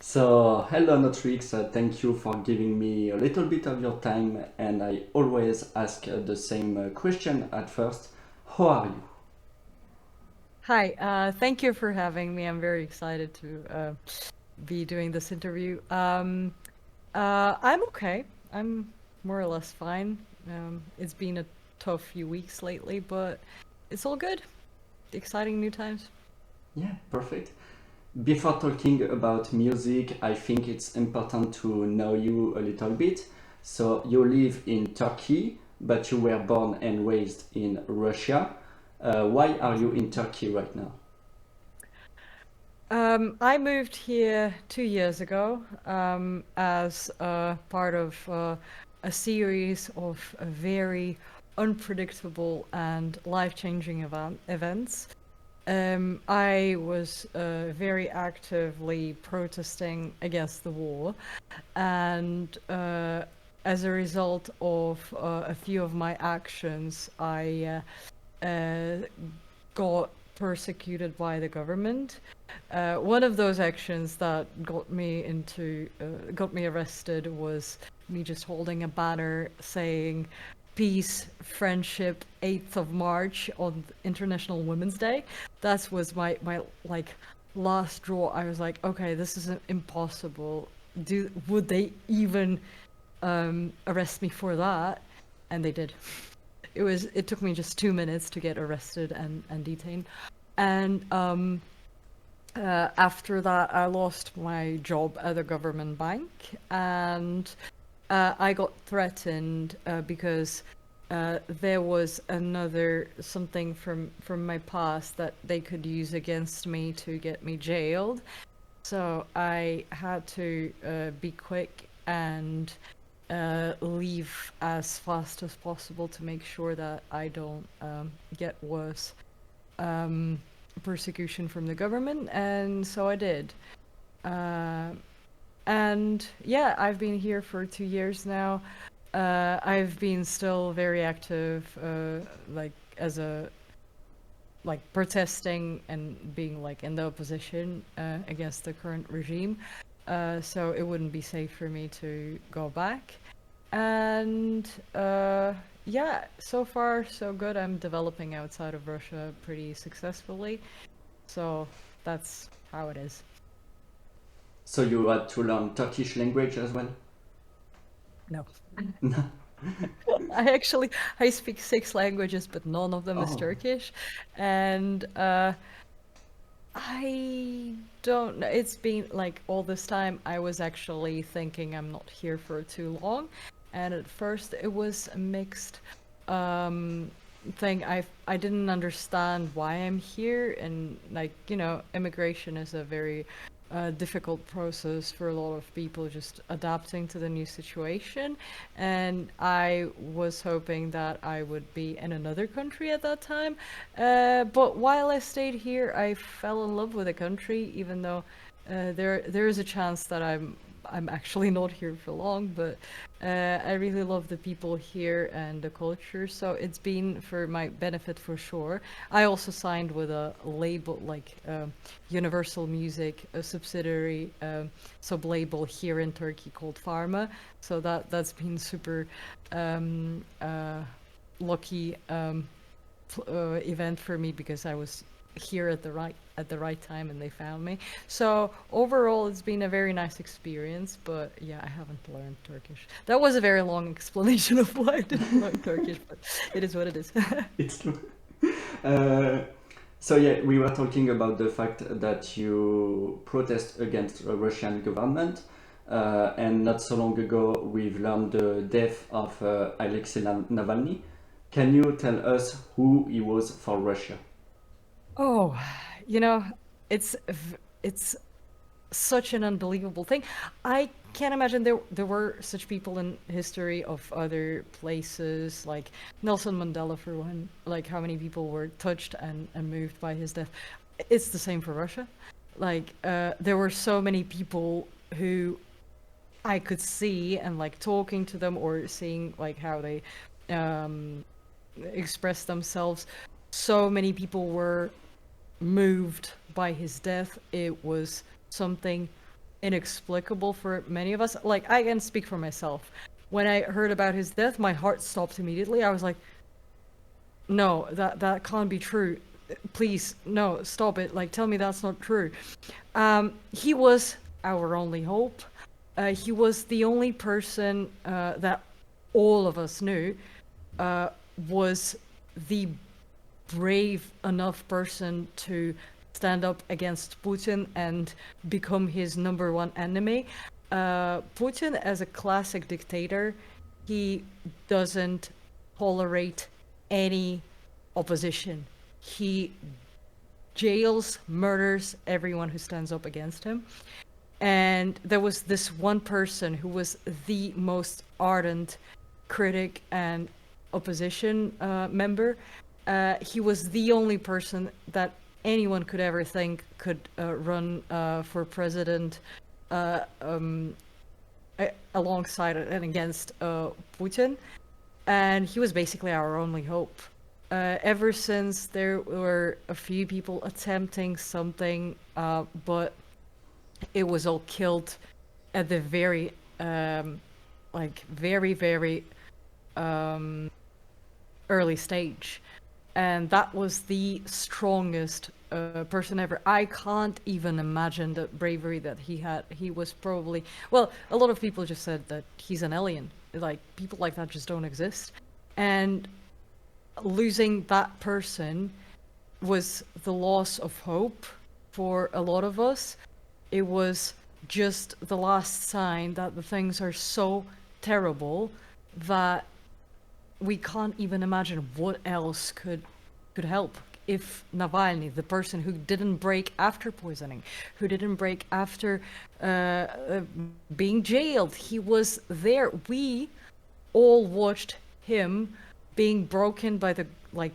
So, hello n0trixx, thank you for giving me a little bit of your time, and I always ask the same question at first. How are you? Hi, thank you for having me. I'm very excited to be doing this interview. I'm okay. I'm more or less fine. It's been a tough few weeks lately, but it's all good. Exciting new times. Yeah, perfect. Before talking about music, I think it's important to know you a little bit. So, you live in Turkey, but you were born and raised in Russia. Why are you in Turkey right now? I moved here 2 years ago as part of a series of very unpredictable and life-changing events. I was very actively protesting against the war, and as a result of a few of my actions, I got persecuted by the government. One of those actions that got me arrested was me just holding a banner saying peace, friendship, 8th of March on International Women's Day. That was my like last straw. I was like, okay, this is impossible. Would they even arrest me for that? And they did. It took me just 2 minutes to get arrested and detained. And after that, I lost my job at a government bank, and I got threatened because there was another something from my past that they could use against me to get me jailed. So I had to be quick and leave as fast as possible to make sure that I don't get worse um, persecution from the government, and so I did. Uh, and yeah, I've been here for 2 years now. I've been still very active, like as a like protesting and being like in the opposition against the current regime. So it wouldn't be safe for me to go back. And yeah, so far so good. I'm developing outside of Russia pretty successfully. So that's how it is. So, you had to learn Turkish language as well? No. I speak 6 languages, but none of them is Oh, Turkish. And I don't know. It's been like all this time I was actually thinking I'm not here for too long. And at first it was a mixed um thing. I didn't understand why I'm here, and like, immigration is a very difficult process for a lot of people just adapting to the new situation. And I was hoping that I would be in another country at that time. But while I stayed here, I fell in love with the country, even though there is a chance that I'm actually not here for long. But I really love the people here and the culture, so it's been for my benefit for sure. I also signed with a label like Universal Music, a subsidiary sub label here in Turkey called Pharma. So that's been super um, lucky event for me, because I was here at the right time and they found me. So overall, it's been a very nice experience. But yeah, I haven't learned Turkish. That was a very long explanation of why I didn't learn Turkish, but it is what it is. it's true. Uh, so yeah, we were talking about the fact that you protest against the Russian government, and not so long ago we've learned the death of Alexei Navalny. Can you tell us who he was for Russia? Oh, you know, it's such an unbelievable thing. I can't imagine there were such people in history of other places, like Nelson Mandela for one. Like how many people were touched and moved by his death. It's the same for Russia. Like there were so many people who I could see, and like talking to them or seeing like how they um, express themselves. So many people were moved by his death. It was something inexplicable for many of us. Like, I can speak for myself. When I heard about his death, my heart stopped immediately. I was like, no, that can't be true. Please, no, stop it. Like, tell me that's not true. He was our only hope. He was the only person that all of us knew was the brave enough person to stand up against Putin and become his number one enemy. Putin, as a classic dictator, he doesn't tolerate any opposition. He jails, murders everyone who stands up against him. And there was this one person who was the most ardent critic and opposition member. He was the only person that anyone could ever think could run for president alongside and against Putin. And he was basically our only hope. Ever since, there were a few people attempting something, but it was all killed at the very, very early stage. And that was the strongest person ever. I can't even imagine the bravery that he had. He was probably, well, a lot of people just said that he's an alien. Like, people like that just don't exist. And losing that person was the loss of hope for a lot of us. It was just the last sign that the things are so terrible that we can't even imagine what else could help. If Navalny, the person who didn't break after poisoning, who didn't break after being jailed, he was there. We all watched him being broken by the, like,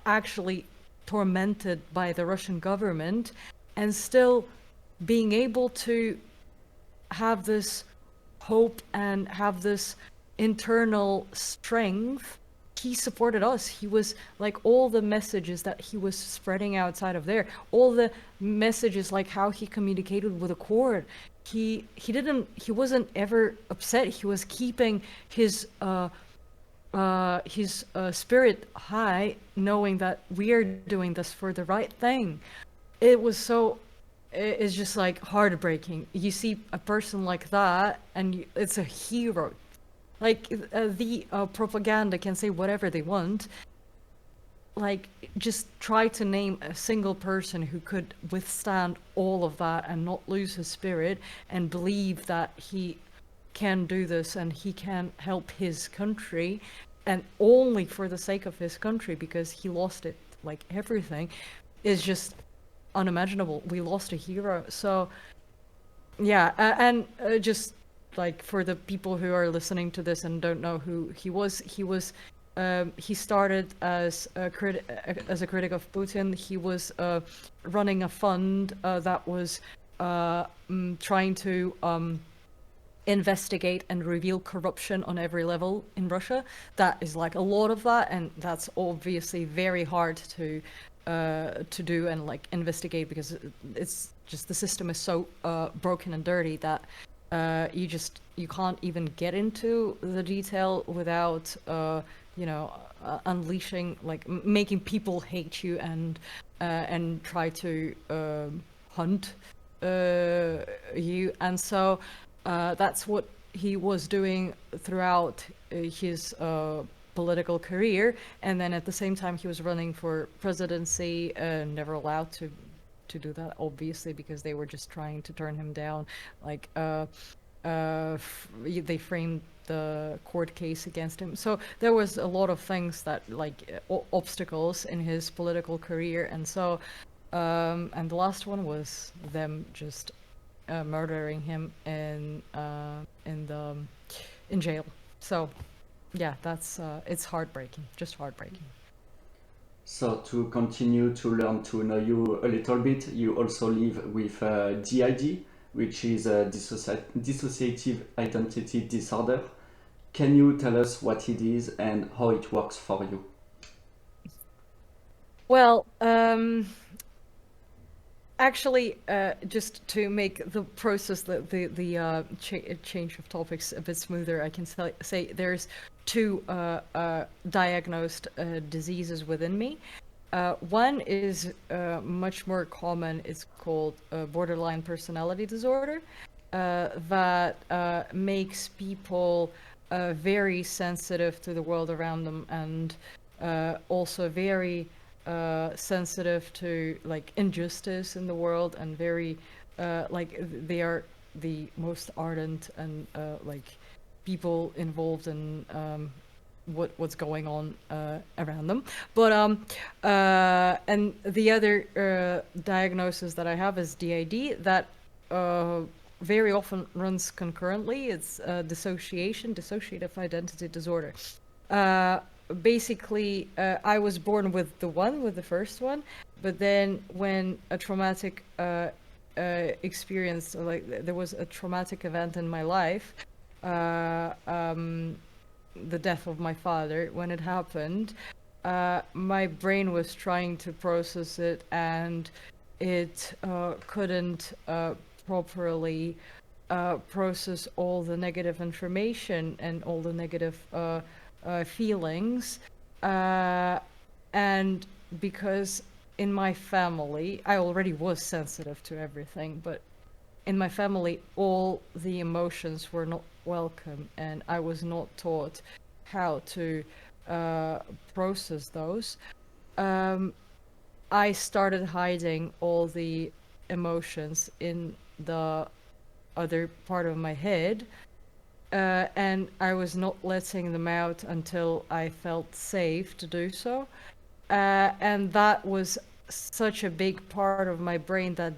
actually tormented by the Russian government, and still being able to have this hope and have this internal strength. He supported us. He was like, all the messages that he was spreading outside of there, all the messages, like how he communicated with a Korn, he wasn't ever upset. He was keeping his spirit high, knowing that we are doing this for the right thing. It's just like heartbreaking. You see a person like that, and it's a hero. Like, the propaganda can say whatever they want. Like, just try to name a single person who could withstand all of that and not lose his spirit and believe that he can do this and he can help his country, and only for the sake of his country, because he lost it, like everything, is just unimaginable. We lost a hero. So yeah, and just like for the people who are listening to this and don't know who he was, he started as a critic of Putin. He was running a fund that was trying to investigate and reveal corruption on every level in Russia. That is like a lot of that, and that's obviously very hard to do and like investigate, because it's just, the system is so broken and dirty that you can't even get into the detail without unleashing, like making people hate you and try to hunt you. And so that's what he was doing throughout his political career. And then at the same time, he was running for presidency, never allowed to do that, obviously, because they were just trying to turn him down. Like, they framed the court case against him. So there was a lot of things that, like, obstacles in his political career. And so, and the last one was them just murdering him in jail. So yeah, that's it's heartbreaking, just heartbreaking. So to continue to learn to know you a little bit, you also live with DID, which is a dissociative identity disorder. Can you tell us what it is and how it works for you? Well, actually just to make the process, change of topics a bit smoother. I can say there's two diagnosed diseases within me. One is much more common. It's called borderline personality disorder. That makes people very sensitive to the world around them, and also very sensitive to like injustice in the world, and very like they are the most ardent and like people involved in what's going on around them. But and the other diagnosis that I have is DID, that very often runs concurrently. It's dissociative identity disorder. Basically, I was born with the first one, but then when a traumatic experience, like there was a traumatic event in my life, the death of my father, when it happened, my brain was trying to process it, and it couldn't properly process all the negative information and all the negative feelings. And because in my family, I already was sensitive to everything, but in my family, all the emotions were not welcome, and I was not taught how to process those. I started hiding all the emotions in the other part of my head, and I was not letting them out until I felt safe to do so. And that was such a big part of my brain that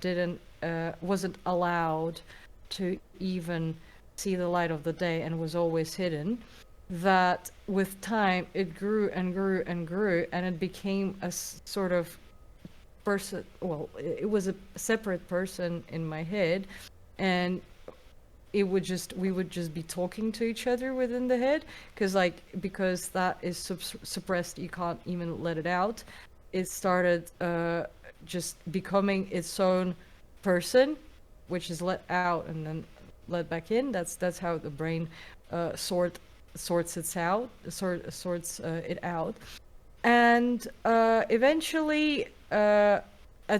wasn't allowed to even see the light of the day, and was always hidden, that with time it grew and grew and grew, and it became a sort of person. Well, it was a separate person in my head, and we would just be talking to each other within the head, because that is suppressed, you can't even let it out. It started just becoming its own person, which is let out and then let back in. That's how the brain sorts it out. And eventually, at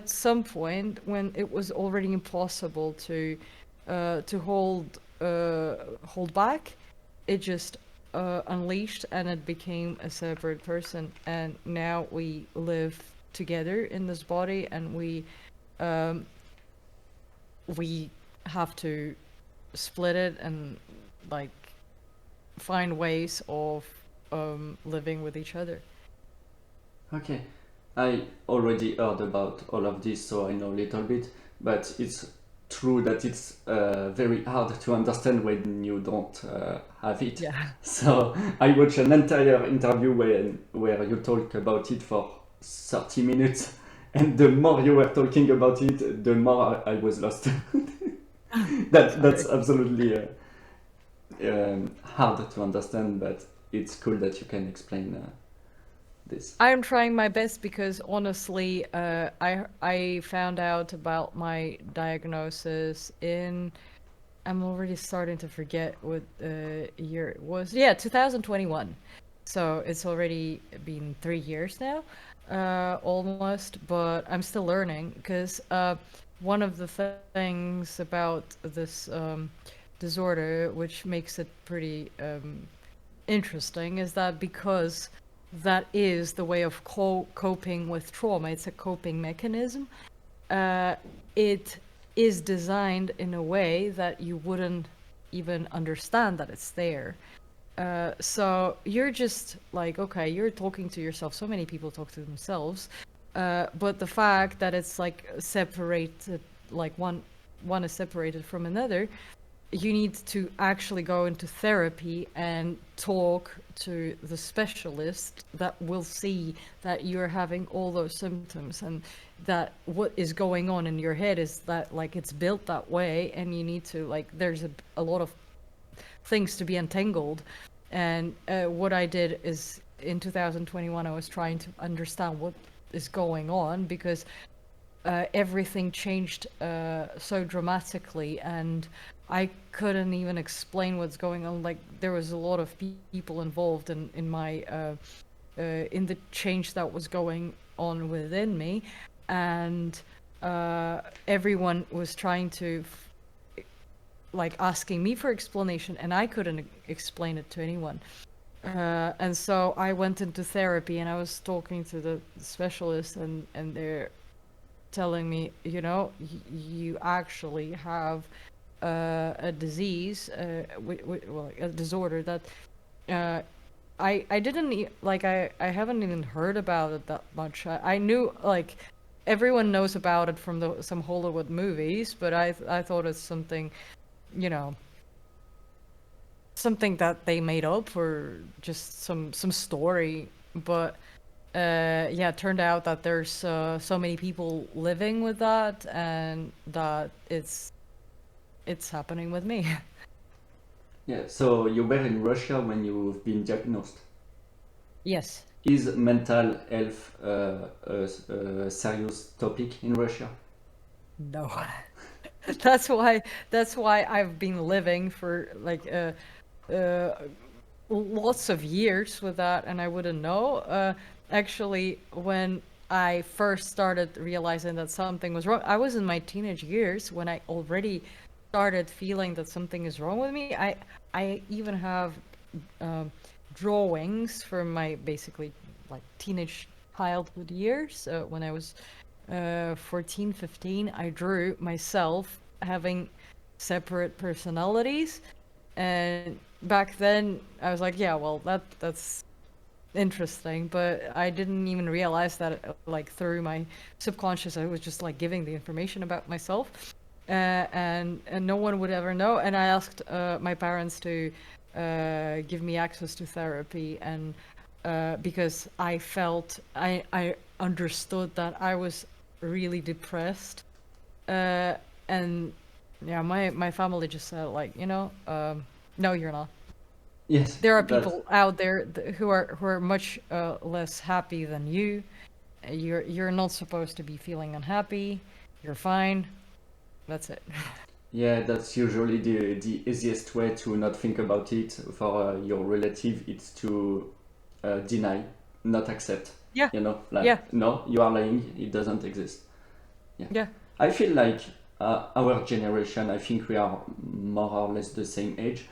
some point, when it was already impossible to hold back, it just unleashed, and it became a separate person. And now we live together in this body, and we have to split it and like find ways of living with each other. Okay, I already heard about all of this, so I know a little bit, but it's true that it's very hard to understand when you don't have it. Yeah. So I watched an entire interview where you talk about it for 30 minutes, and the more you were talking about it, the more I was lost. That's absolutely hard to understand, but it's cool that you can explain this. I'm trying my best, because honestly, I found out about my diagnosis I'm already starting to forget what year it was. Yeah, 2021. So it's already been 3 years now, almost. But I'm still learning, because one of the things about this disorder, which makes it pretty interesting, is that because that is the way of coping with trauma, it's a coping mechanism. It is designed in a way that you wouldn't even understand that it's there. So you're just like, okay, you're talking to yourself. So many people talk to themselves, but the fact that it's like separated, like one is separated from another, you need to actually go into therapy and talk to the specialist that will see that you're having all those symptoms, and that what is going on in your head is that like it's built that way, and you need to like there's a lot of things to be untangled. And what I did is in 2021 I was trying to understand what is going on, because everything changed so dramatically, and I couldn't even explain what's going on. Like there was a lot of people involved in my in the change that was going on within me, and everyone was trying to like asking me for explanation, and I couldn't explain it to anyone. And so I went into therapy, and I was talking to the specialist, and they're telling me, you know, you actually have a disease, well, a disorder that I didn't I haven't even heard about it that much. I knew like everyone knows about it from some Hollywood movies, but I thought it's something, you know, something that they made up or just some story. But yeah, it turned out that there's so many people living with that, and that it's happening with me. Yeah, so you were in Russia when you've been diagnosed. Yes. Is mental health a serious topic in Russia? No. That's why I've been living for like uh, lots of years with that, and I wouldn't know. Actually, when I first started realizing that something was wrong, I was in my teenage years when I already started feeling that something is wrong with me. I even have um, drawings from my basically like teenage childhood years. When I was 14, 15, I drew myself having separate personalities. And back then, I was like, yeah, well, that's interesting, but I didn't even realize that like through my subconscious, I was just like giving the information about myself, and no one would ever know. And I asked my parents to give me access to therapy, and because I felt I understood that I was really depressed, and yeah, my family just said like, you know, no, you're not. Yes, There are that's people out there who are much less happy than you. You're not supposed to be feeling unhappy. You're fine. That's it. yeah, that's usually the easiest way to not think about it for your relative. It's to deny, not accept. Yeah, You know, yeah, like no, you are lying. It doesn't exist. Yeah, yeah, I feel like our generation. I think we are more or less the same age,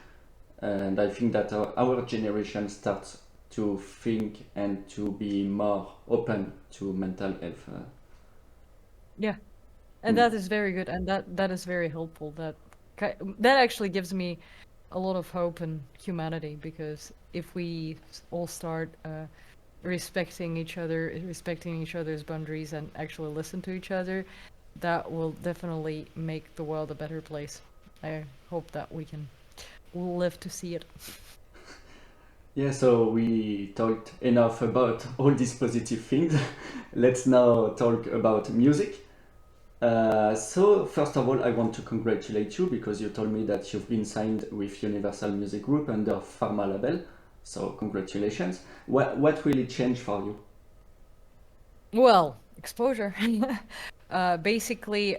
and I think that our generation starts to think and to be more open to mental health. yeah. And Mm. that is very good, and that is very helpful. That actually gives me a lot of hope in humanity, because if we all start respecting each other's boundaries, and actually listen to each other, that will definitely make the world a better place. I hope that we can live to see it. Yeah, so we talked enough about all these positive things. Let's now talk about music. So first of all, I want to congratulate you because you told me that you've been signed with Universal Music Group under Pharma label. So congratulations. What will it change for you? Well, exposure. Basically,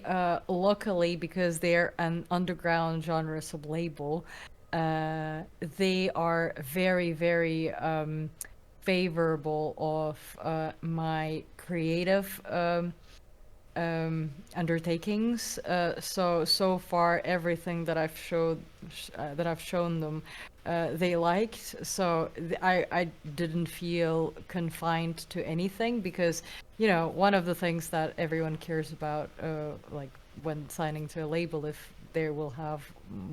luckily, because they're an underground genre sub-label, they are very, very favorable of my creative undertakings. So far, everything that that I've shown them, they liked. So I didn't feel confined to anything, because you know, one of the things that everyone cares about, like when signing to a label, if they will have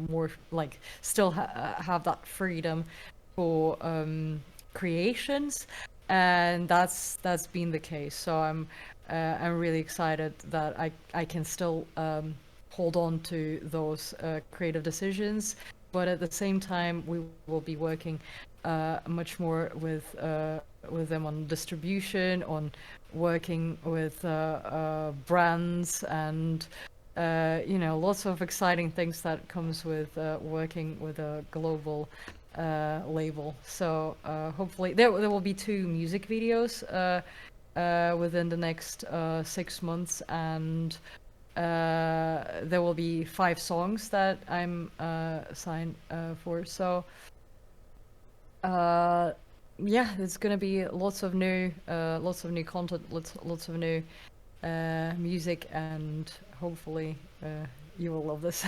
more, like still have that freedom for creations, and that's been the case. So I'm really excited that I can still hold on to those creative decisions, but at the same time we will be working much more with them on distribution, on working with brands, and you know, lots of exciting things that comes with working with a global label. So hopefully there will be two music videos within the next 6 months, and there will be 5 songs that I'm signed for. So yeah, it's gonna be lots of new content, lots of new music, and hopefully you will love this.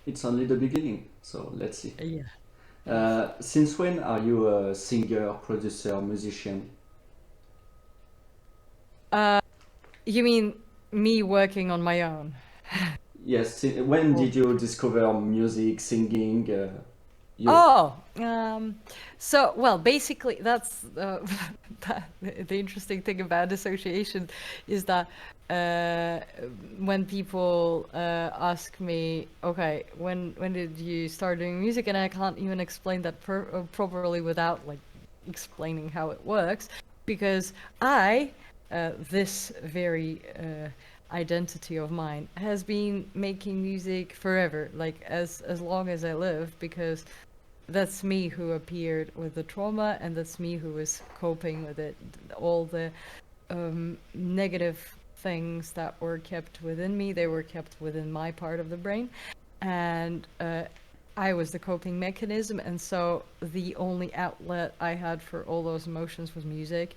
It's only the beginning, so let's see. Yeah. Since when are you a singer, producer, musician? You mean me working on my own? Yes, when did you discover music, singing? You... Oh, so well, basically, that's the interesting thing about dissociation is that when people ask me, okay, when did you start doing music, and I can't even explain that properly without like explaining how it works, because this very identity of mine has been making music forever, like as long as I live, because that's me who appeared with the trauma, and that's me who was coping with it, all the negative things that were kept within me, they were kept within my part of the brain, and I was the coping mechanism, and so the only outlet I had for all those emotions was music.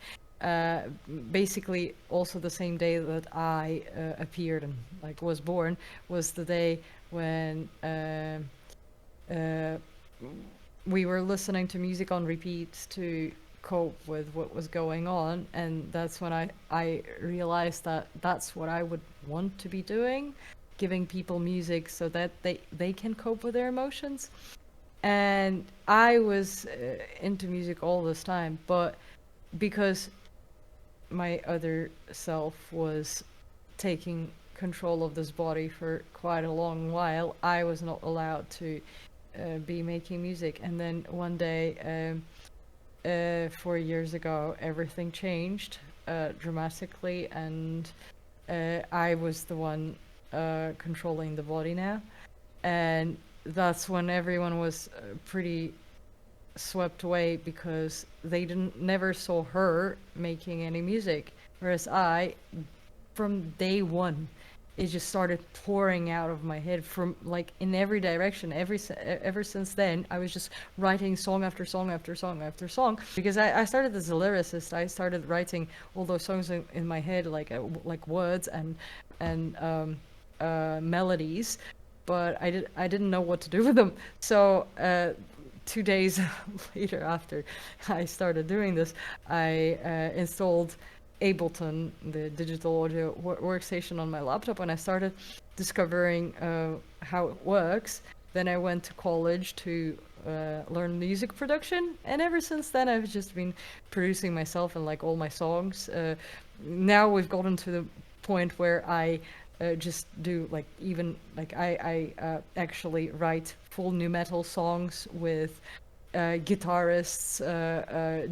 Basically, also the same day that I appeared and like was born was the day when we were listening to music on repeat to cope with what was going on, and that's when I realized that that's what I would want to be doing, giving people music so that they can cope with their emotions. And I was into music all this time, but because my other self was taking control of this body for quite a long while, I was not allowed to be making music. And then one day, 4 years ago, everything changed dramatically, and I was the one controlling the body now. And that's when everyone was pretty swept away, because they never saw her making any music, whereas I, from day one, it just started pouring out of my head from like in every direction. Ever since then, I was just writing song after song after song after song, because I started as a lyricist. I started writing all those songs in my head, like words and melodies, but I didn't know what to do with them. So 2 days later, after I started doing this, I installed Ableton, the digital audio workstation, on my laptop, and I started discovering how it works. Then I went to college to learn music production, and ever since then I've just been producing myself and like all my songs. Now we've gotten to the point where I just do like even like I actually write full nu metal songs with guitarists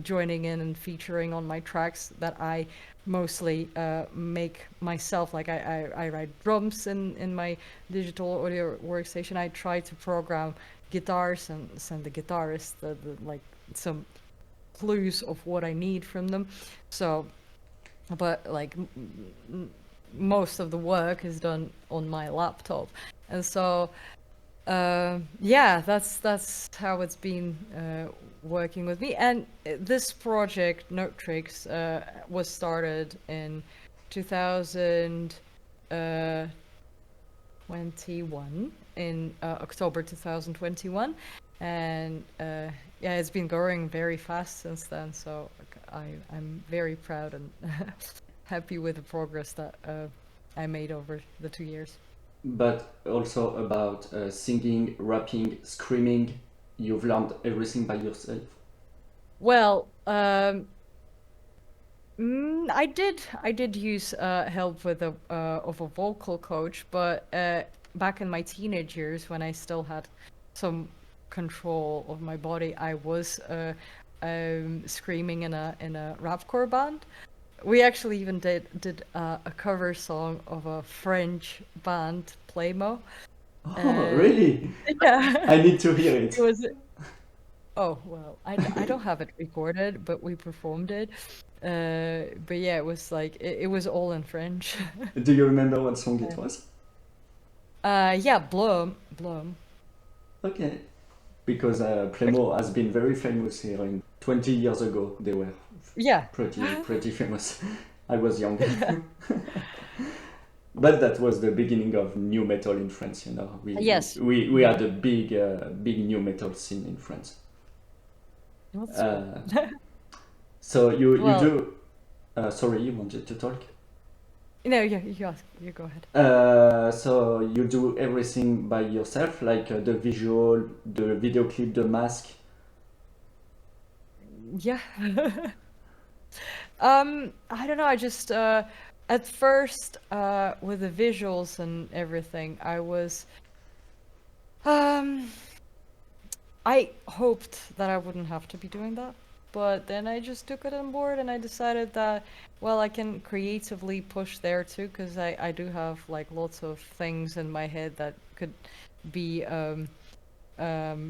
joining in and featuring on my tracks that I mostly make myself. Like I write drums in my digital audio workstation. I try to program guitars and send the guitarist the like some clues of what I need from them. So, but like most of the work is done on my laptop, and so yeah, that's how it's been working with me. And this project n0trixx was started in 2021, in October 2021, and yeah, it's been growing very fast since then, so I'm very proud and happy with the progress that I made over the 2 years. But also about singing, rapping, screaming, you've learned everything by yourself? Well, I did use help with of a vocal coach, but back in my teenage years, when I still had some control of my body, I was screaming in a rapcore band. We actually even did a cover song of a French band, Playmo. Oh, really? Yeah. I need to hear it. It was Oh, well, I don't have it recorded, but we performed it. But yeah, it was like it was all in French. Do you remember what song it was? Yeah, Bloom. Okay. Because Plemo has been very famous here. 20 years ago, they were Yeah. pretty famous. I was young. But that was the beginning of new metal in France, you know. Yes. We had a big new metal scene in France. That's Uh, cool. so you Well, do. Sorry, you wanted to talk. no, yeah, you go ahead. So you do everything by yourself, like the visual, the video clip, the mask. Yeah. I don't know. I just at first with the visuals and everything, um I hoped that I wouldn't have to be doing that, but then I just took it on board and I decided that, well, I can creatively push there too, because I do have like lots of things in my head that could be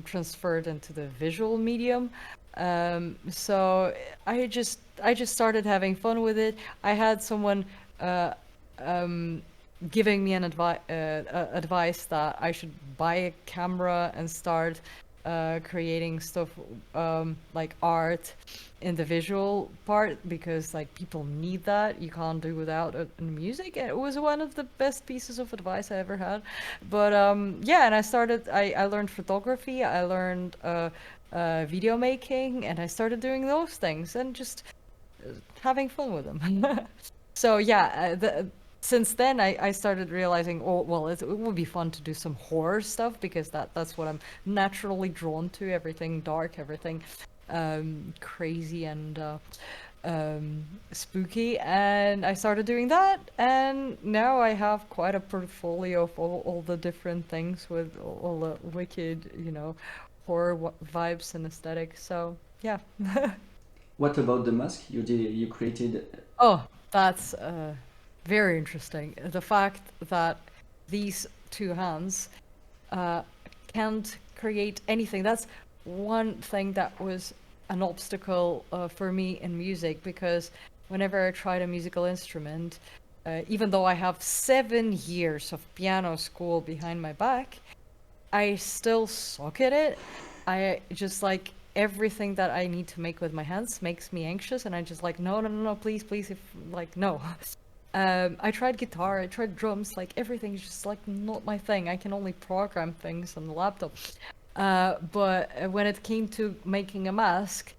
transferred into the visual medium. So I just started having fun with it. I had someone uh, um, giving me an advice that I should buy a camera and start creating stuff like art in the visual part, because like people need that. You can't do without it in music. And it was one of the best pieces of advice I ever had. But yeah, and I learned photography, I learned video making, and I started doing those things and just having fun with them. So yeah, since then I started realizing, oh well, it would be fun to do some horror stuff, because that's what I'm naturally drawn to. Everything dark, everything crazy and spooky. And I started doing that, and now I have quite a portfolio of all the different things with all the wicked, horror vibes and aesthetic. So yeah. What about the mask you created? Oh, that's very interesting. The fact that these two hands uh, can't create anything. That's one thing that was an obstacle for me in music, because whenever I tried a musical instrument, even though I have 7 years of piano school behind my back, I still suck at it. I just like everything that I need to make with my hands makes me anxious, and I just like no, no, no, no, please, please, if like no. I tried guitar, I tried drums, like everything is just like not my thing. I can only program things on the laptop. But when it came to making a mask,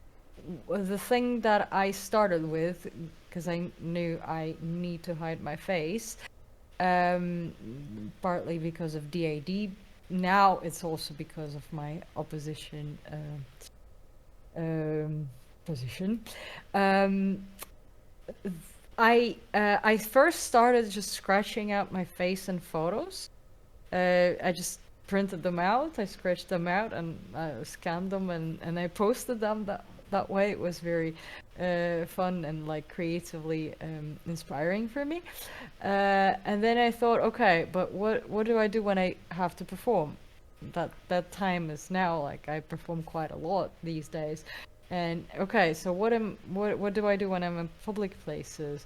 the thing that I started with, because I knew I need to hide my face, partly because of DAD. Now it's also because of my opposition position. Um, I first started just scratching out my face in photos. I just printed them out, I scratched them out, and scanned them, and I posted them that way. It was very fun and like creatively inspiring for me. And then I thought, okay, but what do I do when I have to perform? That time is now. Like I perform quite a lot these days. And okay, so what do I do when I'm in public places?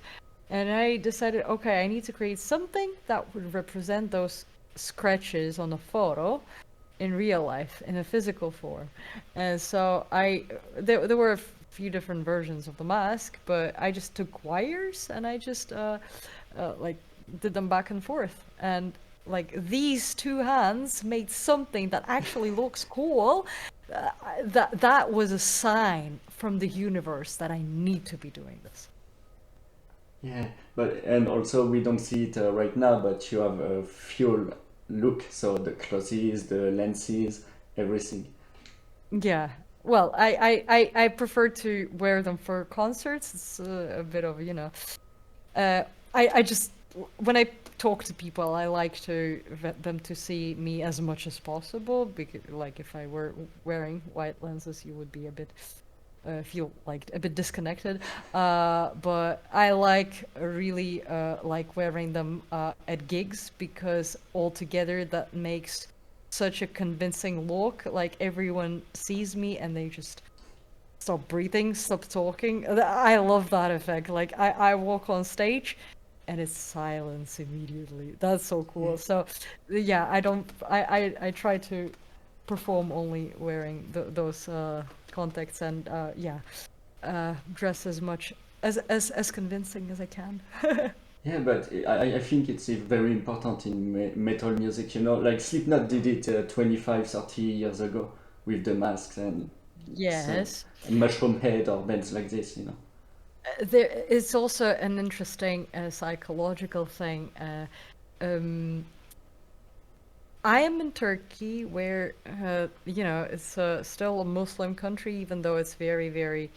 And I decided, okay, I need to create something that would represent those scratches on a photo in real life, in a physical form. And so there were a few different versions of the mask, but I just took wires and I just like did them back and forth. And like these two hands made something that actually looks cool. That was a sign from the universe that I need to be doing this. Yeah, but and also we don't see it right now, but you have a full look, so the clothes, the lenses, everything. Yeah. Well, I prefer to wear them for concerts. It's a bit of, I just, when I talk to people, I like to vet them to see me as much as possible, because like if I were wearing white lenses, you would be a bit feel like a bit disconnected. But I like really like wearing them at gigs, because altogether that makes such a convincing look. Like everyone sees me and they just stop breathing, stop talking. I love that effect. Like I walk on stage and it's silence immediately. That's so cool. So yeah, I try to perform only wearing those contacts and dress as much as convincing as I can. Yeah, but I think it's very important in metal music, you know, like Slipknot did it 25, 30 years ago with the masks and so, Yes. and mushroom head or bands like this, you know. There is also an interesting psychological thing. Um, I am in Turkey, where it's still a Muslim country, even though it's very, very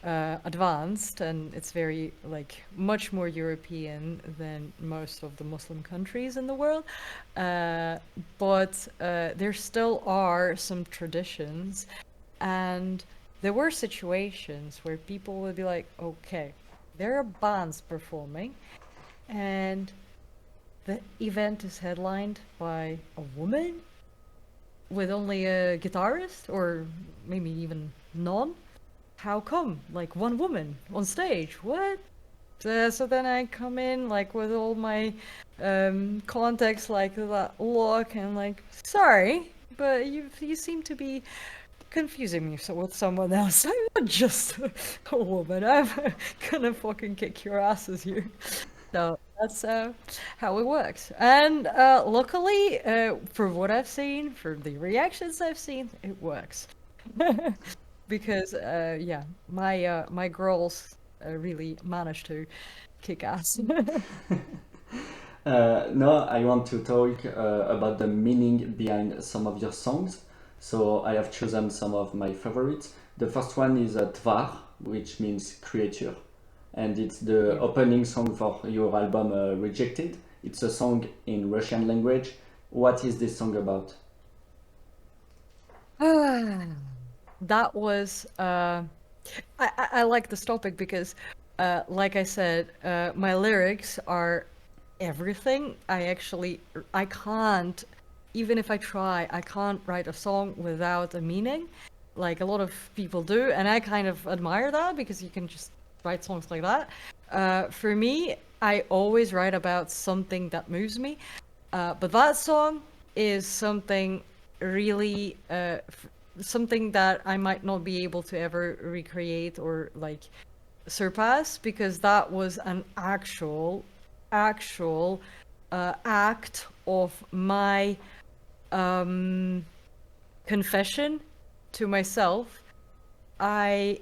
advanced, and it's very like much more European than most of the Muslim countries in the world. But there still are some traditions, and there were situations where people would be like, okay, there are bands performing, and the event is headlined by a woman with only a guitarist, or maybe even none. How come? Like one woman on stage? What? So then I come in like with all my contacts, like that look, and like, sorry, but you seem to be confusing me with someone else. I'm not just a woman. I'm gonna fucking kick your asses here. So that's how it works. And luckily, for what I've seen, for the reactions I've seen, it works. Because my girls really managed to kick ass. Now I want to talk about the meaning behind some of your songs. So I have chosen some of my favorites. The first one is Tvar, which means creature, and it's the opening song for your album Rejected. It's a song in Russian language. What is this song about? That was I like this topic because like I said, my lyrics are everything. I can't, even if I try, I can't write a song without a meaning, like a lot of people do, and I kind of admire that because you can just write songs like that. For me, I always write about something that moves me, but that song is something really something that I might not be able to ever recreate or like surpass, because that was an actual act of my confession to myself. I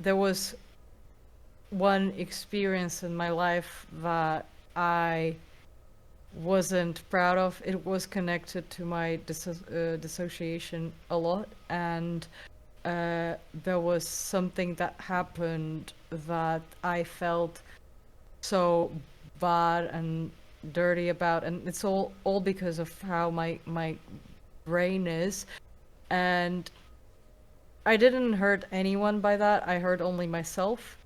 There was one experience in my life that I wasn't proud of. It was connected to my dissociation a lot, and there was something that happened that I felt so bad and dirty about, and it's all because of how my brain is. And I didn't hurt anyone by that. I hurt only myself.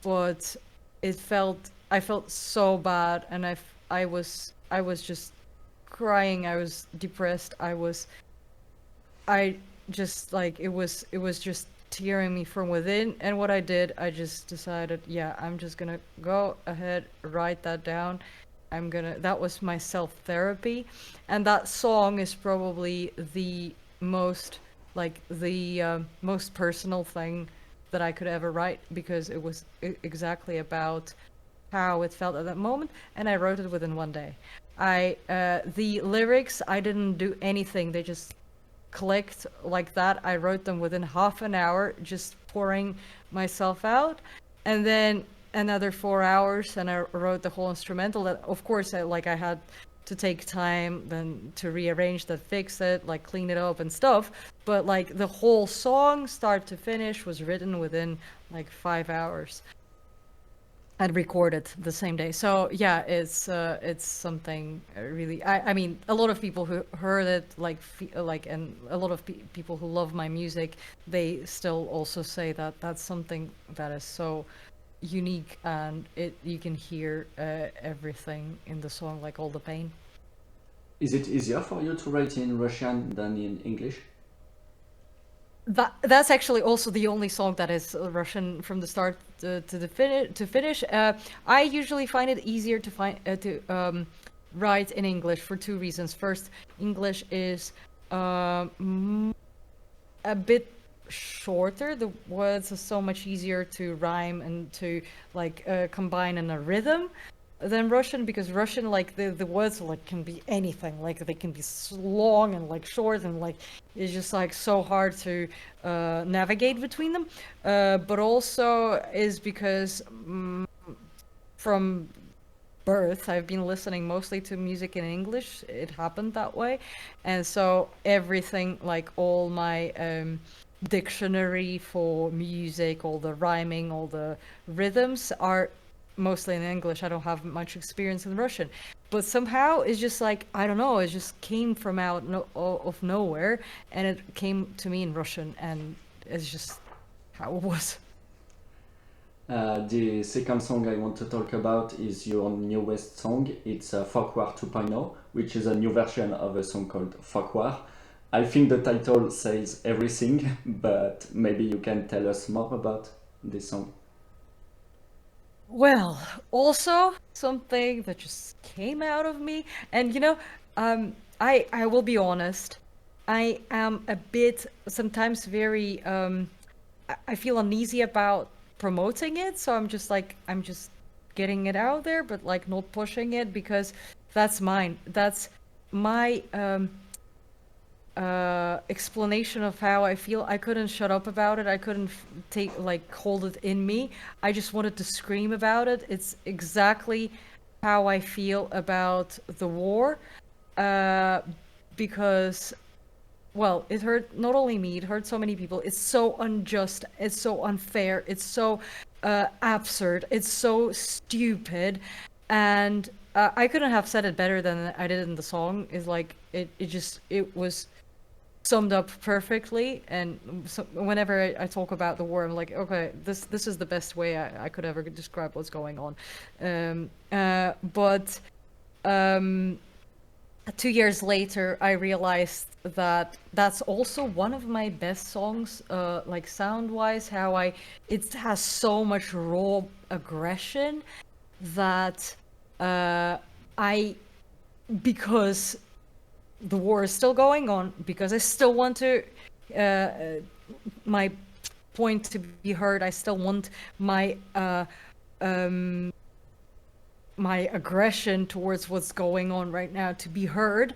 But I felt so bad, and I was just crying. I was depressed. I just like it was just tearing me from within. And what I did, I just decided, yeah, I'm just gonna go ahead, write that down. That was my self-therapy. And that song is probably the most most personal thing that I could ever write, because it was exactly about how it felt at that moment, and I wrote it within one day. The lyrics, I didn't do anything. They just clicked like that. I wrote them within half an hour, just pouring myself out, and then another 4 hours, and I wrote the whole instrumental. That, of course, I had to take time then to rearrange that, fix it, like clean it up and stuff. But like the whole song, start to finish, was written within like 5 hours and recorded the same day. So yeah, it's something really. I mean, a lot of people who heard it and a lot of people who love my music, they still also say that that's something that is so unique, and you can hear everything in the song, like all the pain. Is it easier for you to write in Russian than in English? That's actually also the only song that is Russian from the start to the finish. I usually find it easier to write in English for two reasons. First, English is a bit shorter. The words are so much easier to rhyme and to combine in a rhythm than Russian, because Russian, like the words like can be anything, like they can be long and like short, and like it's just like so hard to navigate between them. But also is because from birth I've been listening mostly to music in English. It happened that way, and so everything, like all my dictionary for music, all the rhyming, all the rhythms are mostly in English. I don't have much experience in Russian, but somehow it's just like, I don't know, it just came from of nowhere, and it came to me in Russian, and it's just how it was. The second song I want to talk about is your newest song. It's Folkwar 2.0, which is a new version of a song called Folkwar. I think the title says everything, but maybe you can tell us more about this song. Well, also something that just came out of me, and I will be honest, I am a bit sometimes very I feel uneasy about promoting it, so I'm just getting it out there, but like not pushing it, because that's mine. That's my explanation of how I feel. I couldn't shut up about it. I couldn't hold it in me. I just wanted to scream about it. It's exactly how I feel about the war, because, well, it hurt not only me, it hurt so many people. It's so unjust, it's so unfair, it's so absurd, it's so stupid, and I couldn't have said it better than I did in the song. Is like it was summed up perfectly, and so whenever I talk about the war, I'm like, okay, this is the best way I could ever describe what's going on. But 2 years later, I realized that that's also one of my best songs, like sound-wise. It has so much raw aggression that because the war is still going on, because I still want to my point to be heard. I still want my my aggression towards what's going on right now to be heard.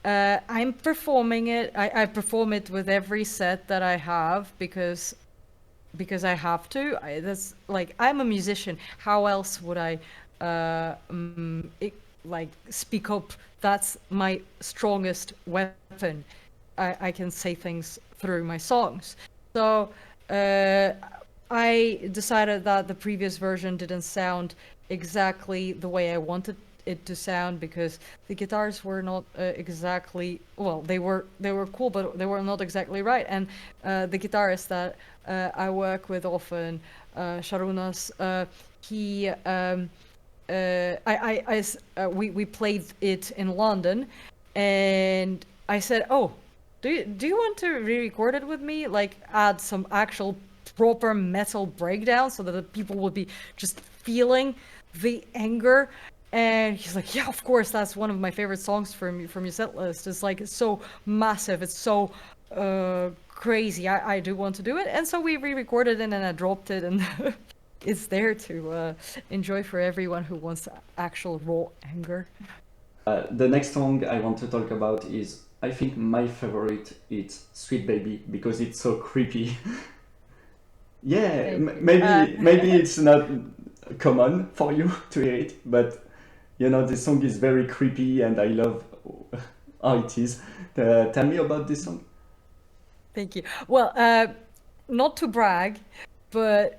I'm performing it. I perform it with every set that I have, because I have to. That's like, I'm a musician. How else would I speak up? That's my strongest weapon. I can say things through my songs. So I decided that the previous version didn't sound exactly the way I wanted it to sound, because the guitars were not exactly, well, they were cool, but they were not exactly right. And the guitarist that I work with often, Sharunas, he we played it in London, and I said, oh, do you want to re-record it with me, like add some actual proper metal breakdown so that the people would be just feeling the anger? And he's like, yeah, of course, that's one of my favorite songs from your set list. It's like, it's so massive, it's so crazy. I do want to do it. And so we re-recorded it, and I dropped it, and it's there to enjoy for everyone who wants actual raw anger. The next song I want to talk about is, I think my favorite, it's Sweet Baby, because it's so creepy. Yeah, maybe it's not common for you to hear it, but this song is very creepy, and I love how it is. Tell me about this song. Thank you. Well, not to brag, but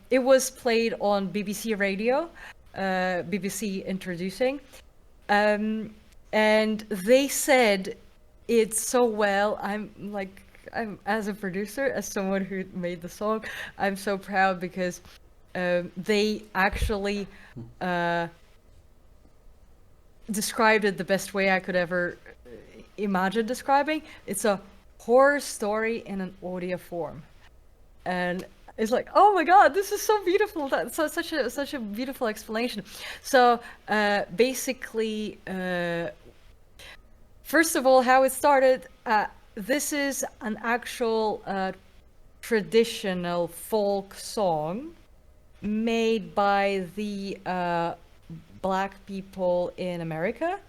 it was played on BBC Radio, BBC Introducing, and they said it so well. I'm as a producer, as someone who made the song, I'm so proud, because they actually described it the best way I could ever imagine describing. It's a horror story in an audio form, and it's like, oh my god, this is so beautiful. That's such a beautiful explanation. So basically, first of all, how it started. This is an actual traditional folk song made by the Black people in America,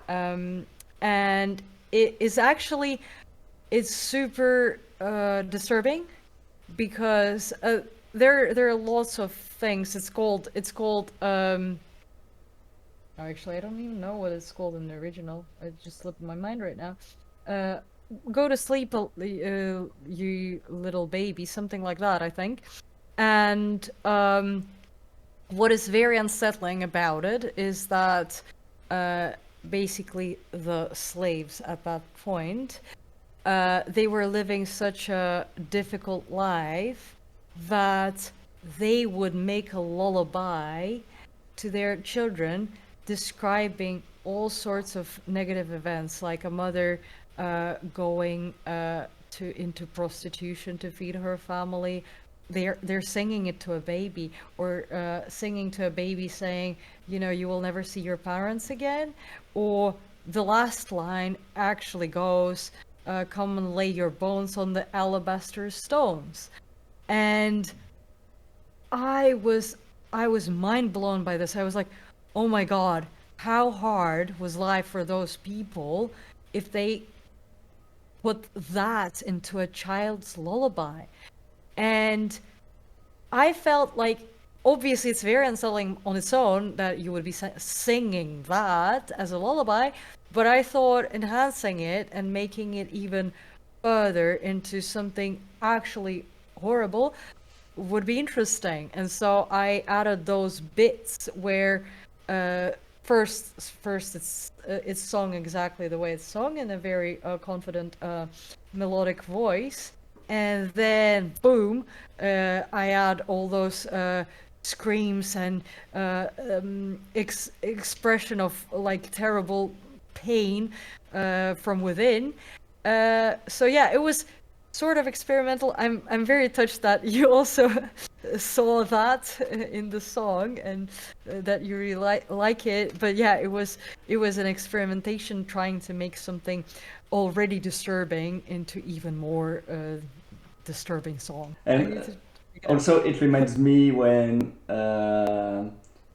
and it is actually, it's super disturbing because there are lots of things. It's called actually I don't even know what it's called in the original. It just slipped my mind right now. Go to sleep, you little baby, something like that, I think. And what is very unsettling about it is that basically the slaves at that point, they were living such a difficult life that they would make a lullaby to their children describing all sorts of negative events, like a mother going into prostitution to feed her family. They're singing it to a baby, or singing to a baby saying, you know, you will never see your parents again. Or the last line actually goes, come and lay your bones on the alabaster stones. And I was mind blown by this. I was like, oh my god, how hard was life for those people if they put that into a child's lullaby? And I felt like, obviously it's very unsettling on its own that you would be singing that as a lullaby, but I thought enhancing it and making it even further into something actually horrible would be interesting. And so I added those bits where first it's sung exactly the way it's sung, in a very confident melodic voice, and then boom, I add all those screams and expression of like terrible pain from within. So yeah, it was sort of experimental. I'm very touched that you also saw that in the song, and that you really like it. But yeah, it was an experimentation trying to make something already disturbing into even more disturbing song. And also, it reminds me when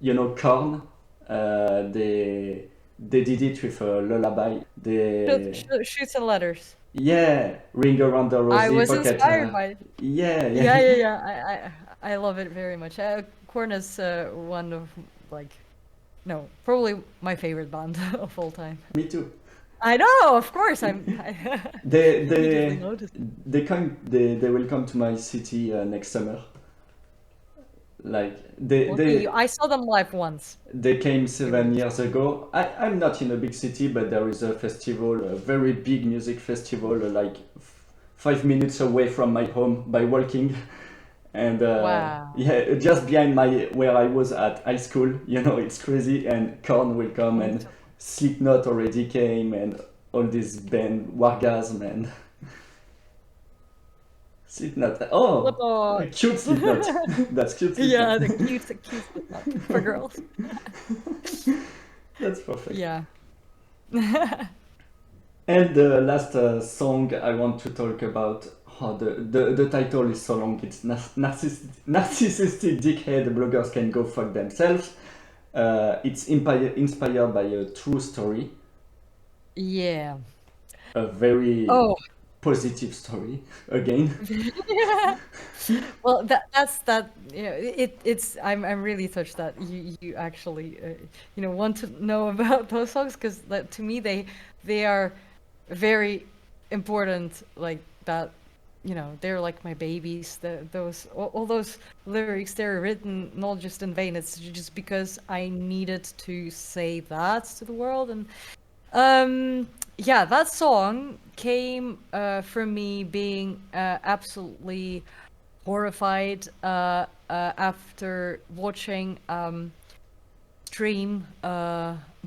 you know, Korn, they did it with a lullaby. Shoots and letters. Yeah, Ring Around the I Rosy was Pocket. inspired by it. Yeah. Yeah. I love it very much. Korn is one of, like, no, probably my favorite band of all time. Me too. I know, of course. I They immediately noticed. they will come to my city next summer. Like I saw them live once. they came 7 years ago. I'm not in a big city, but there is a festival, a very big music festival, like 5 minutes away from my home by walking. And Wow. yeah, just behind where I was at high school, you know, it's crazy. And Korn will come, and Slipknot already came, and all this band, Wargasm, and Slipknot. Oh, Slipknot. cute Slipknot. That's cute Slipknot. Yeah, the cute Slipknot for girls. That's perfect. Yeah. And the last song I want to talk about, the title is so long, it's Narcissistic Dickhead Bloggers Can Go Fuck Themselves. It's inspired by a true story. Yeah. A very positive story, again. Yeah. Well, that's that. You know, it's. I'm really touched that you actually want to know about those songs, because to me they are very important. Like that, they're like my babies. All those lyrics, they're written not just in vain. It's just because I needed to say that to the world. And yeah, that song came from me being absolutely horrified after watching stream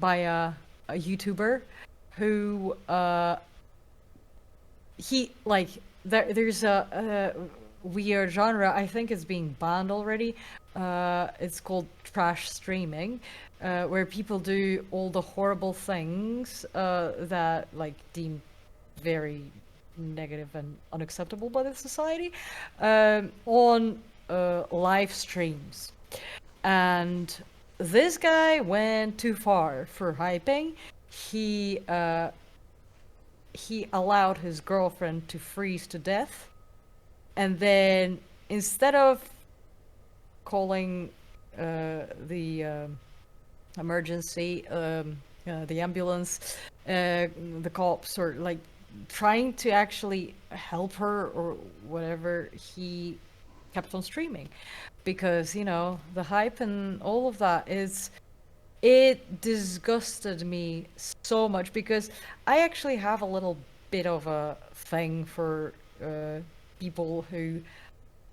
by a YouTuber who he like there's a weird genre. I think it's being banned already. It's called trash streaming, where people do all the horrible things that like deemed very negative and unacceptable by the society on live streams. And this guy went too far for hyping. He allowed his girlfriend to freeze to death, and then instead of calling the emergency, the ambulance, the cops, or like trying to actually help her or whatever, he kept on streaming because, you know, the hype and all of that it disgusted me so much, because I actually have a little bit of a thing for people who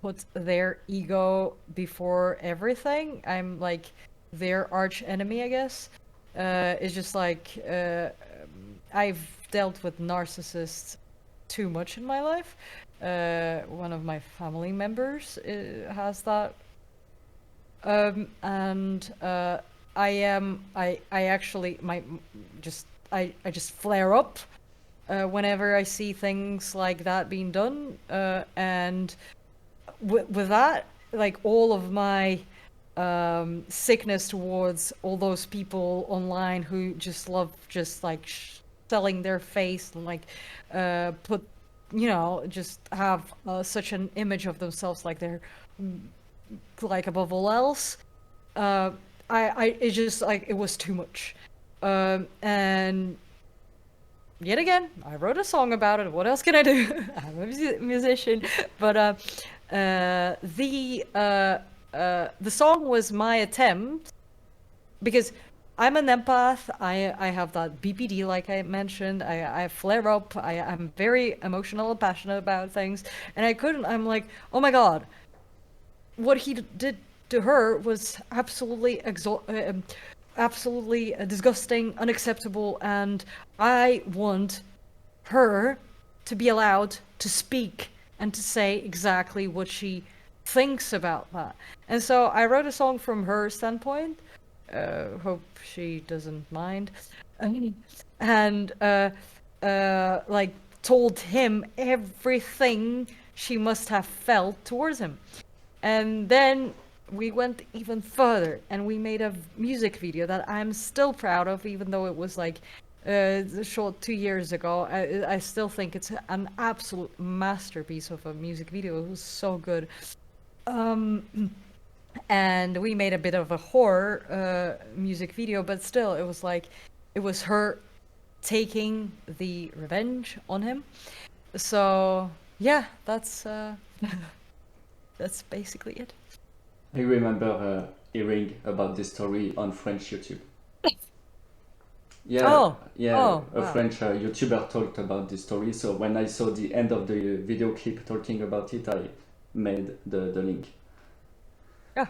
put their ego before everything. I'm like their arch enemy, I guess. It's just like I've dealt with narcissists too much in my life. One of my family members has that, and I actually I just flare up whenever I see things like that being done, and with that, like all of my sickness towards all those people online who just love just like selling their face and like put, you know, just have such an image of themselves like they're like above all else. It just like it was too much, and yet again I wrote a song about it. What else can I do? I'm a musician, but the song was my attempt, because I'm an empath. I have that BPD, like I mentioned. I flare up. I'm very emotional and passionate about things, and I'm like, oh my god, what he did to her was absolutely absolutely disgusting, unacceptable, and I want her to be allowed to speak and to say exactly what she thinks about that. And so I wrote a song from her standpoint. Hope she doesn't mind. And like told him everything she must have felt towards him. And then we went even further and we made a music video that I'm still proud of, even though it was like shot 2 years ago. I still think it's an absolute masterpiece of a music video. It was so good. And we made a bit of a horror music video, but still it was like, it was her taking the revenge on him. So yeah, that's that's basically it. I remember hearing about this story on French YouTube. Yeah, Wow. French YouTuber talked about this story. So when I saw the end of the video clip talking about it, I made the link. Yeah.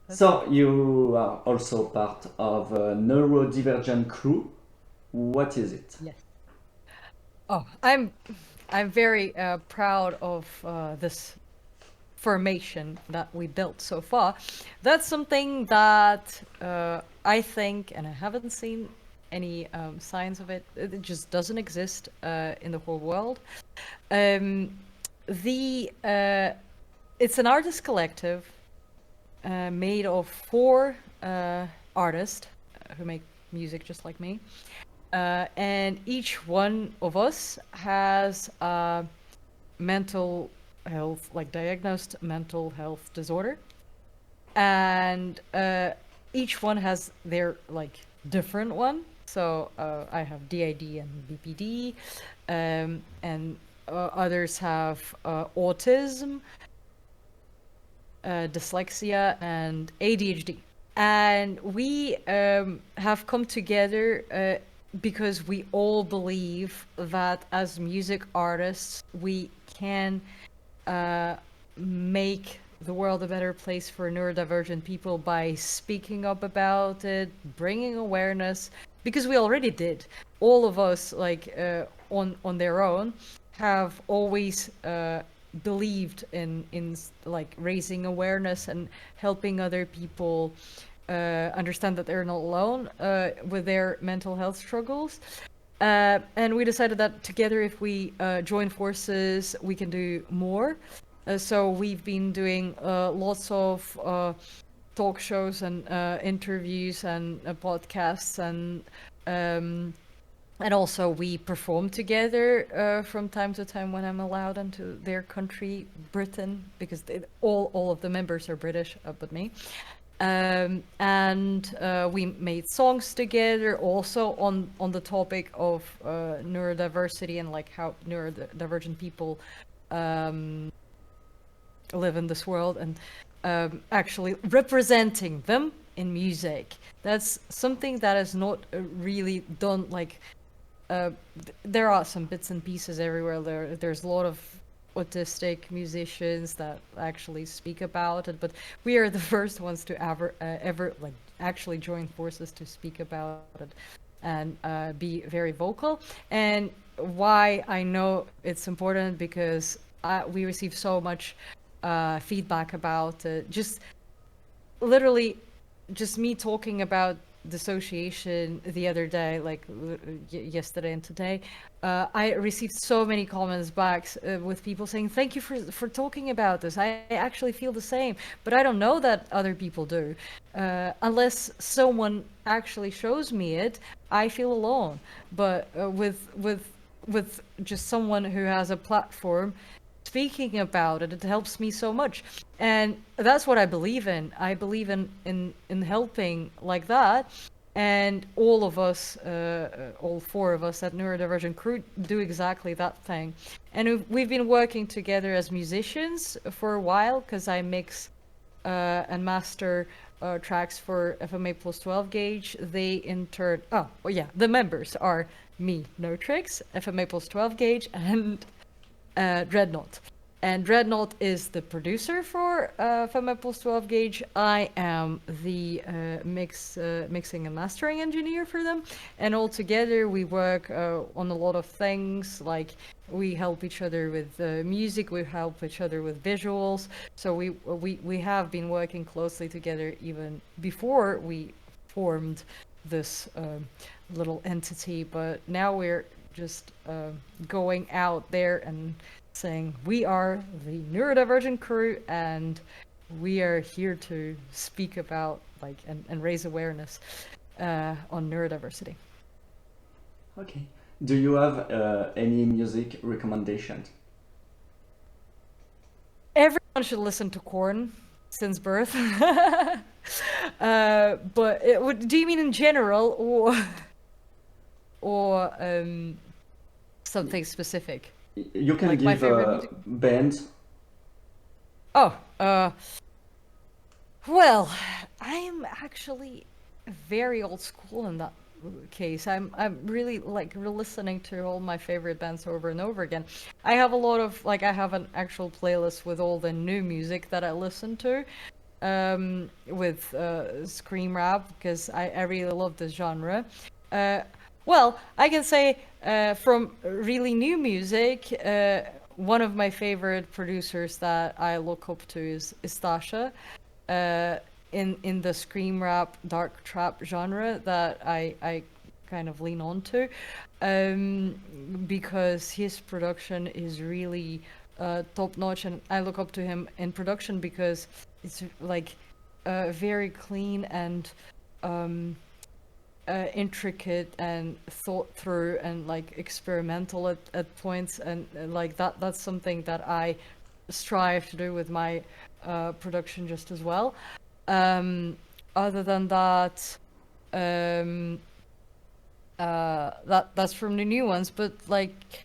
So you are also part of a neurodivergent crew. What is it? Yes. Oh, I'm very proud of this formation that we built so far. That's something that I think, and I haven't seen any signs of it. It just doesn't exist in the whole world. It's an artist collective made of 4 artists who make music just like me. And each one of us has a mental health, like diagnosed mental health disorder. And each one has their like different one. So I have DID and BPD, and others have autism, dyslexia, and ADHD. And we have come together because we all believe that as music artists, we can make the world a better place for neurodivergent people by speaking up about it, bringing awareness, because we already did. All of us, like on their own, have always believed in like raising awareness and helping other people understand that they're not alone with their mental health struggles. And we decided that together, if we join forces, we can do more. So we've been doing lots of talk shows and interviews and podcasts, and also we perform together from time to time when I'm allowed into their country, Britain, because all of the members are British, but me. And we made songs together also on the topic of neurodiversity and like how neurodivergent people live in this world, and actually representing them in music. That's something that is not really done. Like there are some bits and pieces everywhere. There's a lot of autistic musicians that actually speak about it, but we are the first ones to ever like actually join forces to speak about it and be very vocal. And why I know it's important, because we receive so much feedback about just literally just me talking about dissociation the other day, like yesterday and today. I received so many comments back with people saying, thank you for talking about this. I actually feel the same, but I don't know that other people do. Unless someone actually shows me it, I feel alone. But with just someone who has a platform speaking about it, it helps me so much. And that's what I believe in. I believe in helping like that. And all of us, all four of us at Neurodivergent Crew do exactly that thing. And we've been working together as musicians for a while, because I mix and master tracks for FMA plus 12 gauge. They in turn, the members are me, n0trixx, FMA plus 12 gauge, and Dreadnought. And Dreadnought is the producer for FMA plus 12 gauge. I am the mixing and mastering engineer for them. And all together we work on a lot of things, like we help each other with music, we help each other with visuals. So we have been working closely together even before we formed this little entity, but now we're just going out there and saying we are the Neurodivergent Crew, and we are here to speak about like and raise awareness on neurodiversity. Okay. Do you have any music recommendations? Everyone should listen to Korn since birth. But do you mean in general, or something specific? You can like give bands. Oh, well, I am actually very old school in that case. I'm really like listening to all my favorite bands over and over again. I have a lot of I have an actual playlist with all the new music that I listen to, with scream rap, because I really love this genre. Well, I can say from really new music, one of my favorite producers that I look up to is Istasha, in the scream rap, dark trap genre that I kind of lean on to, because his production is really top notch, and I look up to him in production because it's like very clean and intricate and thought through and like experimental at points, and like that's something that I strive to do with my production just as well. Other than that, that's from the new ones, but like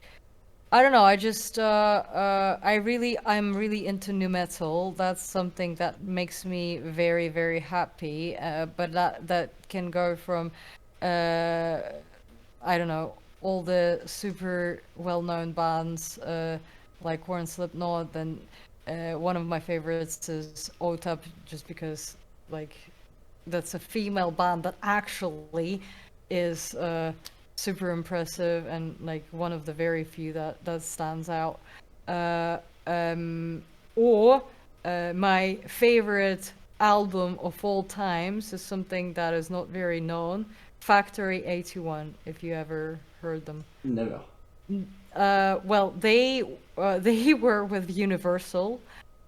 I don't know, I just I'm really into nu metal. That's something that makes me very, very happy. But that can go from I don't know, all the super well-known bands like Korn, Slipknot, and one of my favorites is OTAP, just because like that's a female band that actually is super impressive and like one of the very few that stands out. Or my favorite album of all times is something that is not very known. Factory 81, if you ever heard them. Never. Well, they were with Universal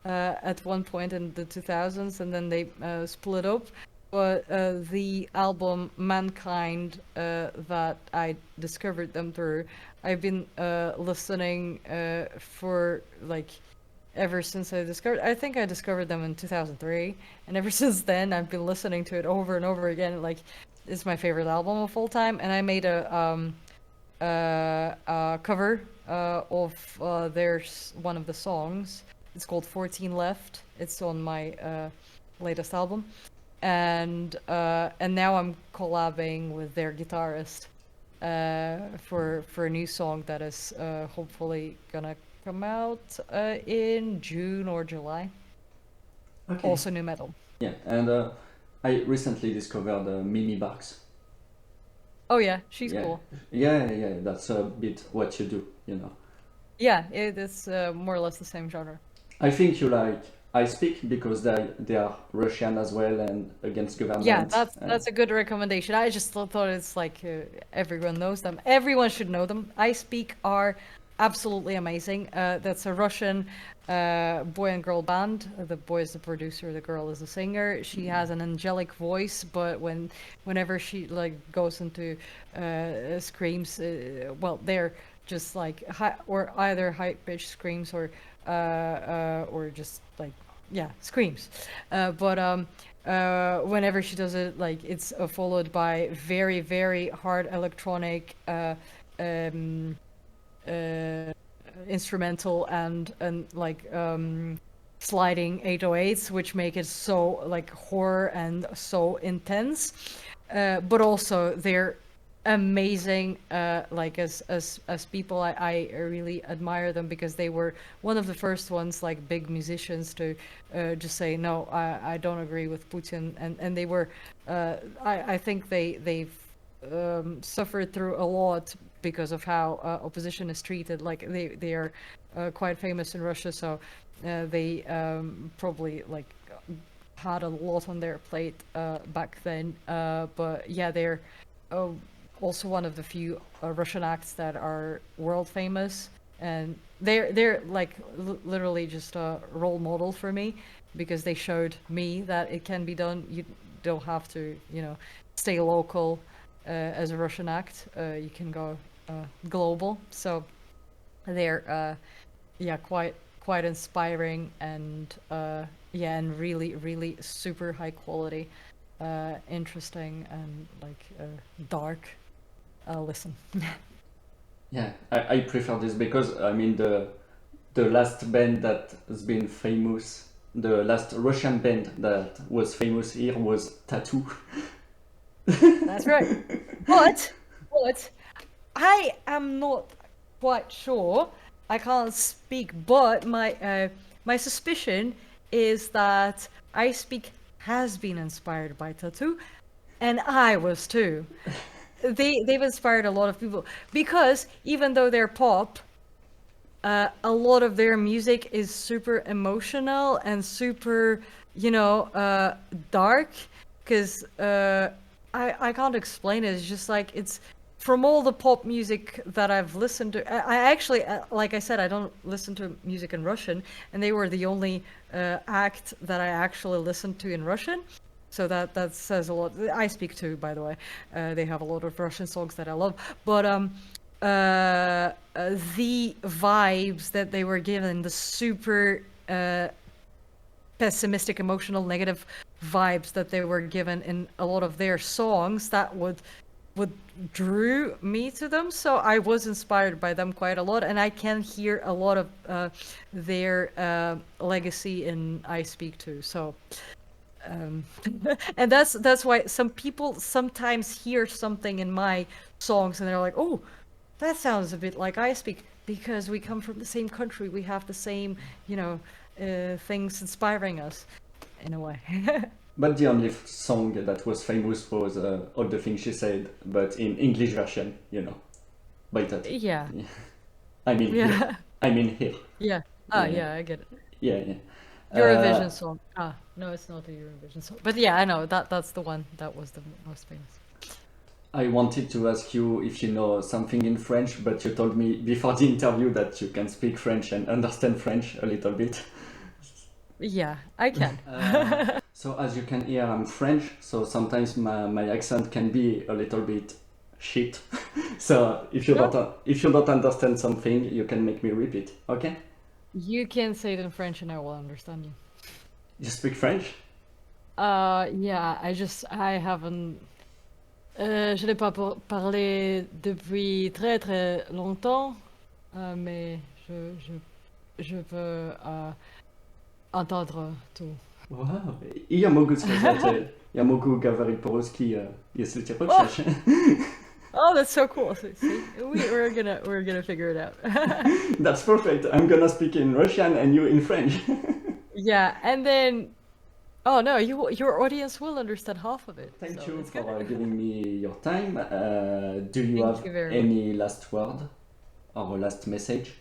at one point in the 2000s, and then they split up. But the album Mankind that I discovered them through, I've been listening for like ever since I think I discovered them in 2003, and ever since then I've been listening to it over and over again. Like, it's my favorite album of all time, and I made a cover of one of the songs. It's called 14 Left. It's on my latest album, and now I'm collabing with their guitarist for a new song that is hopefully gonna come out in June or July. Okay. Also new metal. Yeah, and I recently discovered Mimi Barks. Oh yeah, she's cool. Yeah, that's a bit what you do, you know. Yeah, it is more or less the same genre. I think you like I Speak because they are Russian as well and against government. Yeah, that's a good recommendation. I just thought it's like everyone knows them. Everyone should know them. I Speak are absolutely amazing. That's a Russian boy and girl band. The boy is the producer, the girl is the singer. She has an angelic voice, but whenever she like goes into screams, well, they're just like or either high pitched screams or just like screams. But whenever she does it, like it's followed by very very hard electronic instrumental and like sliding 808s, which make it so like horror and so intense. But also they're amazing. Like as people, I really admire them because they were one of the first ones, like big musicians, to just say no, I don't agree with Putin, and they were I think they've suffered through a lot because of how opposition is treated. Like they are quite famous in Russia, so they probably like had a lot on their plate back then. But yeah, they're also one of the few Russian acts that are world famous, and they're like literally just a role model for me because they showed me that it can be done. You don't have to, stay local. As a Russian act, you can go global. So they're quite inspiring and and really really super high quality, interesting and like dark. Listen. Yeah, I prefer this because I mean the last band that has been famous, the last Russian band that was famous here was Tattoo. That's right. But I am not quite sure. I can't speak, but my suspicion is that I Speak has been inspired by Tattoo, and I was too. They've inspired a lot of people because even though they're pop, a lot of their music is super emotional and super, dark. Because I can't explain it. It's just like it's from all the pop music that I've listened to. I actually, like I said, I don't listen to music in Russian, and they were the only act that I actually listened to in Russian. So that says a lot. I Speak too, by the way. They have a lot of Russian songs that I love. But the vibes that they were given, the super pessimistic, emotional, negative vibes that they were given in a lot of their songs, that would drew me to them. So I was inspired by them quite a lot, and I can hear a lot of their legacy in I Speak too. So and that's why some people sometimes hear something in my songs and they're like, oh, that sounds a bit like I Speak. because we come from the same country, we have the same, things inspiring us in a way. But the only song that was famous was All the Things She Said, but in English version, by that. Yeah. I mean, Yeah. here. I mean here. Yeah. Yeah, I get it. Yeah. Eurovision song. No, it's not a Eurovision song. But yeah, I know that's the one that was the most famous. I wanted to ask you if you know something in French, but you told me before the interview that you can speak French and understand French a little bit. Yeah, I can. So as you can hear, I'm French, so sometimes my accent can be a little bit shit. So if you don't understand something, you can make me repeat, okay? You can say it in French and I will understand you. You speak French? Yeah, I haven't. Je n'ai pas parlé depuis très très longtemps, mais je veux entendre tout. Wow. I ja mogę сказать, я могу говорить по-русски, если ты хочешь. Oh, that's so cool. See, we're gonna figure it out. That's perfect. I'm gonna speak in Russian and you in French. Yeah, and then, oh no, your audience will understand half of it. Thank so you it's for good. giving me your time. Do you Thank have you very any last word or last message?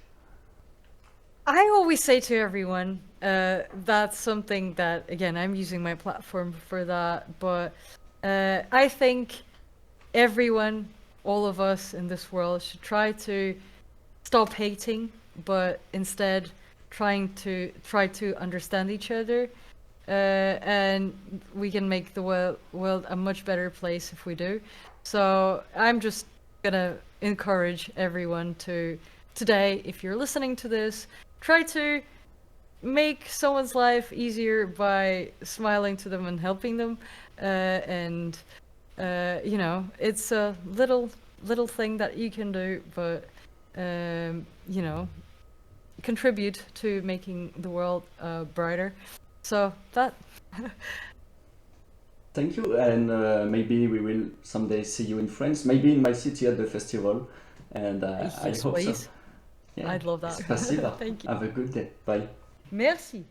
I always say to everyone, that's something that, again, I'm using my platform for that, but I think everyone, all of us in this world, should try to stop hating, but instead try to understand each other, and we can make the world a much better place if we do. So I'm just gonna encourage everyone to, today, if you're listening to this, try to make someone's life easier by smiling to them and helping them, and it's a little thing that you can do, but contribute to making the world brighter. So that. Thank you, and maybe we will someday see you in France, maybe in my city at the festival, and I Yes, hope please. so. Yeah. I'd love that. Спасибо. Thank you. Have a good day. Bye. Merci.